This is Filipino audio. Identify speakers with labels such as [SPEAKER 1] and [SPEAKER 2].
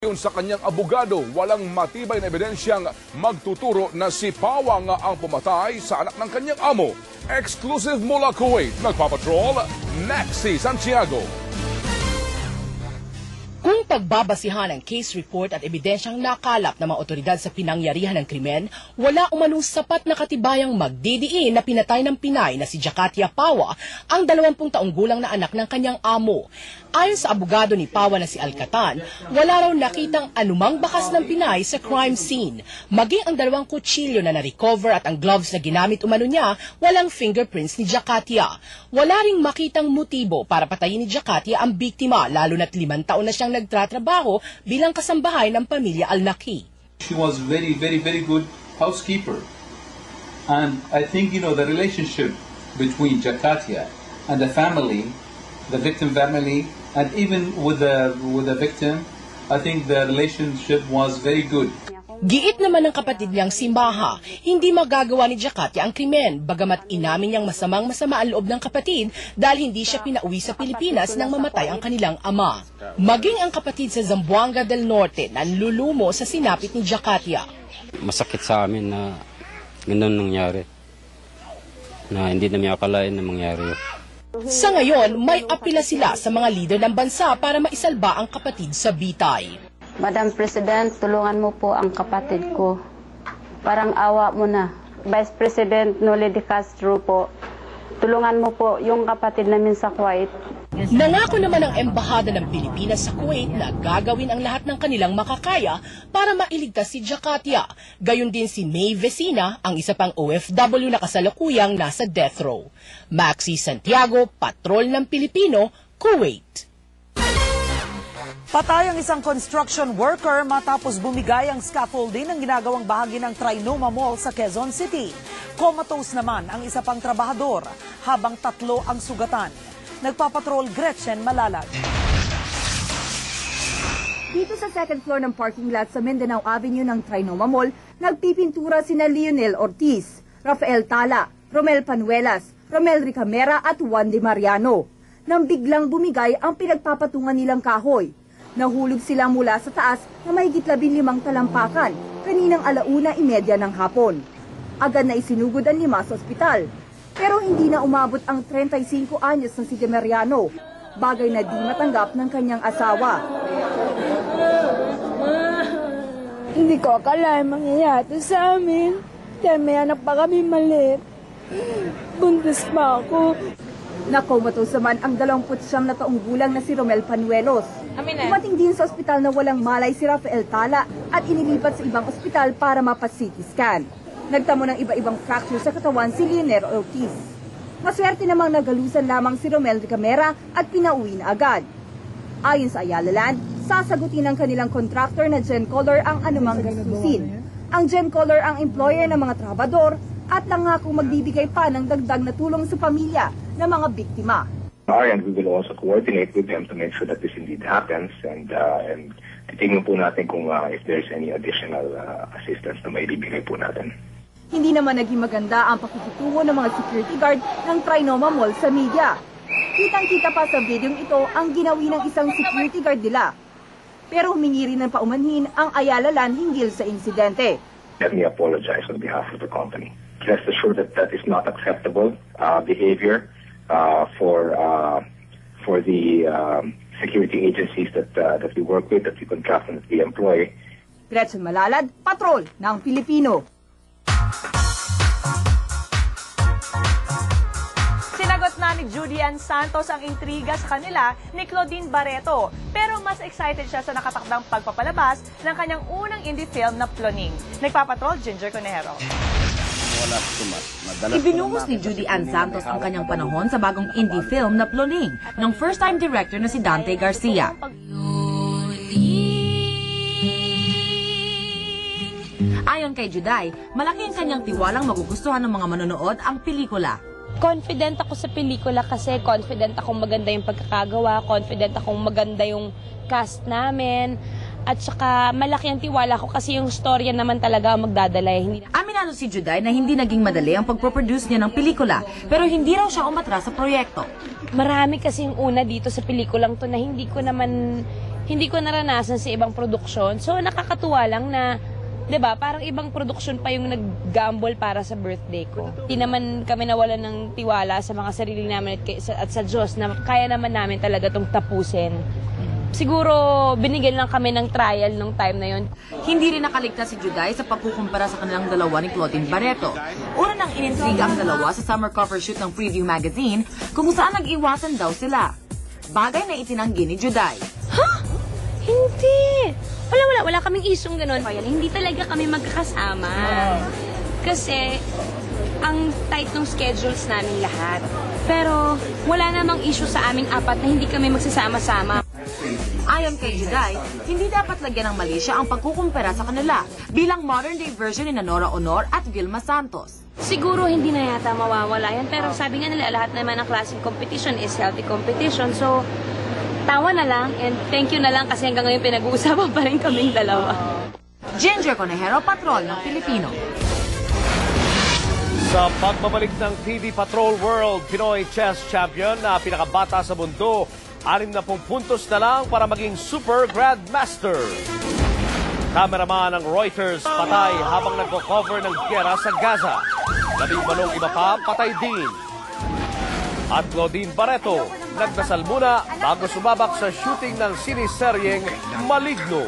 [SPEAKER 1] Yun sa kanyang abogado, walang matibay na ebidensyang magtuturo na si Pawa nga ang pumatay sa anak ng kanyang amo. Exclusive mula Kuwait, nagpapatrol, Maxi Santiago.
[SPEAKER 2] Kung pagbabasihan ang case report at ebidensyang nakalap ng mga otoridad sa pinangyarihan ng krimen, wala umanong sapat na katibayang magdidiin na pinatay ng Pinay na si Jacatia Pawa, ang 20 taong gulang na anak ng kanyang amo. Ayon sa abogado ni Pawa na si Alcatan, wala raw nakitang anumang bakas ng Pinay sa crime scene. Maging ang 2 kutsilyo na na-recover at ang gloves na ginamit umano niya, walang fingerprints ni Jacatia. Wala ring makitang motibo para patayin ni Jacatia ang biktima, lalo na't 5 taon na siyang nagtratrabaho bilang kasambahay ng pamilya Al-Naki.
[SPEAKER 3] She was very good housekeeper. And I think, the relationship between Jacatia and the family, the victim family, and even with the victim, I think the relationship was very good.
[SPEAKER 2] Giit naman ng kapatid niyang si Maha, hindi magagawa ni Jacatia ang krimen, bagamat inamin niyang masama ang loob ng kapatid dahil hindi siya pinauwi sa Pilipinas nang mamatay ang kanilang ama. Maging ang kapatid sa Zamboanga del Norte nanlulumo sa sinapit ni Jacatia.
[SPEAKER 4] Masakit sa amin na gano'n nangyari, na hindi namin akalain na mangyari.
[SPEAKER 2] Sa ngayon, may apila sila sa mga lider ng bansa para maisalba ang kapatid sa bitay.
[SPEAKER 5] Madam President, tulungan mo po ang kapatid ko. Parang awa mo na. Vice President Noli de Castro po, tulungan mo po yung kapatid namin sa Kuwait.
[SPEAKER 2] Nangako naman ang Embahada ng Pilipinas sa Kuwait na gagawin ang lahat ng kanilang makakaya para mailigtas si Jacatia. Gayon din si May Vecina, ang isa pang OFW na kasalukuyang nasa death row. Maxi Santiago, Patrol ng Pilipino, Kuwait.
[SPEAKER 6] Patay ang isang construction worker matapos bumigay ang scaffolding ng ginagawang bahagi ng Trinoma Mall sa Quezon City. Comatose naman ang isa pang trabahador habang 3 ang sugatan. Nagpapatrol Gretchen Malalag.
[SPEAKER 7] Dito sa second floor ng parking lot sa Mindanao Avenue ng Trinoma Mall, nagpipintura sina Lionel Ortiz, Rafael Tala, Romel Panuelas, Romel Ricamera at Juan de Mariano. Nang biglang bumigay ang pinagpapatungan nilang kahoy. Nahulog sila mula sa taas na mahigit 15 talampakan kaninang 1:30 ng hapon. Agad na isinugod ang 5 sa ospital. Pero hindi na umabot ang 35 anyos na si De Mariano, bagay na di matanggap ng kanyang asawa.
[SPEAKER 8] Hindi ko akalain mangyayari sa amin dahil may anak pa kami maliit. Buntis pa ako.
[SPEAKER 7] Nakomatose naman ang 29 na taong gulang na si Romel Panuelos. Dumating din sa ospital na walang malay si Rafael Tala at inilipat sa ibang ospital para mapa-CT scan. Nagtamo ng iba-ibang fracture sa katawan si Lionel Ortiz. Maswerte namang nagalusan lamang si Romel Ricamera at pinauwi na agad. Ayon sa Ayala Land, sasagutin ng kanilang contractor na GenColor ang anumang gastusin. Ang GenColor ang employer ng mga trabador at nangakong magbibigay pa ng dagdag na tulong sa pamilya ng mga biktima.
[SPEAKER 9] And we will also coordinate with them to make sure that this indeed happens and titingnan po natin kung if there's any additional assistance na maibibigay po natin.
[SPEAKER 7] Hindi naman naging maganda ang pakikitungo ng mga security guard ng Trinoma Mall sa media. Kitang-kita pa sa videong ito ang ginawi ng isang security guard nila. Pero humingi rin ng paumanhin ang Ayala Land hinggil sa insidente.
[SPEAKER 9] Let me apologize on behalf of the company. Rest assured that that is not acceptable behavior for the security agencies that we work with, that we contract and that we employ.
[SPEAKER 7] Gretchen Malalad, Patrol ng Pilipino.
[SPEAKER 10] Sinagot na ni Judy Ann Santos ang intriga sa kanila ni Claudine Barreto, pero mas excited siya sa nakatakdang pagpapalabas ng kanyang unang indie film na Ploning. Nagpapatrol, Ginger Conejero.
[SPEAKER 11] Ibinuhos ni Judy Ann Santos ang kanyang panahon sa bagong indie film na Ploning ng first-time director na si Dante Garcia. Ayon kay Juday, malaki ang kanyang tiwalang magugustuhan ng mga manonood ang pelikula.
[SPEAKER 8] Confident ako sa pelikula kasi confident akong maganda yung pagkakagawa, confident akong maganda yung cast namin. At saka malaki ang tiwala ko kasi yung storya naman talaga ang magdadala.
[SPEAKER 11] Aminado si Juday na hindi naging madali ang pagproproduce niya ng pelikula, pero hindi raw siya umatras sa proyekto.
[SPEAKER 8] Marami kasi yung una dito sa pelikulang to na hindi ko naman hindi ko naranasan sa ibang produksyon. So nakakatuwa lang na, 'di ba, parang ibang produksyon pa yung nag-gamble para sa birthday ko. Hindi naman kami nawalan ng tiwala sa mga sarili namin at sa Diyos na kaya naman namin talaga itong tapusin. Siguro binigyan lang kami ng trial nung time na yon.
[SPEAKER 11] Hindi rin nakaligtas si Juday sa pagkukumpara sa kanilang dalawa ni Claudine Barreto. Una nang inintriga ang dalawa sa summer cover shoot ng Preview Magazine kung saan nag-iwasan daw sila. Bagay na itinanggi ni Juday.
[SPEAKER 8] Ha? Hindi! Wala kaming isong ganun. Hindi talaga kami magkakasama. Kasi ang tight ng schedules namin lahat. Pero wala namang issue sa aming apat na hindi kami magsasama-sama.
[SPEAKER 11] Ayon kay Juday, hindi dapat lagyan ng mali siya ang pagkukumpara sa kanila bilang modern-day version ni Nora Honor at Vilma Santos.
[SPEAKER 8] Siguro hindi na yata mawawala yan, pero sabi nga nila lahat naman ng klaseng competition is healthy competition. So, tawa na lang and thank you na lang kasi hanggang ngayon pinag-uusapan pa rin kaming dalawa.
[SPEAKER 11] Ginger Conejero, Patrol ng Pilipino.
[SPEAKER 12] Sa pagbabalik ng TV Patrol World Pinoy Chess Champion na pinakabata sa mundo, 60 puntos na lang para maging Super Grandmaster. Cameraman ng Reuters patay habang nagko-cover ng giyera sa Gaza. 18 iba pa patay din. At Claudine Barreto nagdasal muna bago sumabak sa shooting ng siniseryeng Maligno.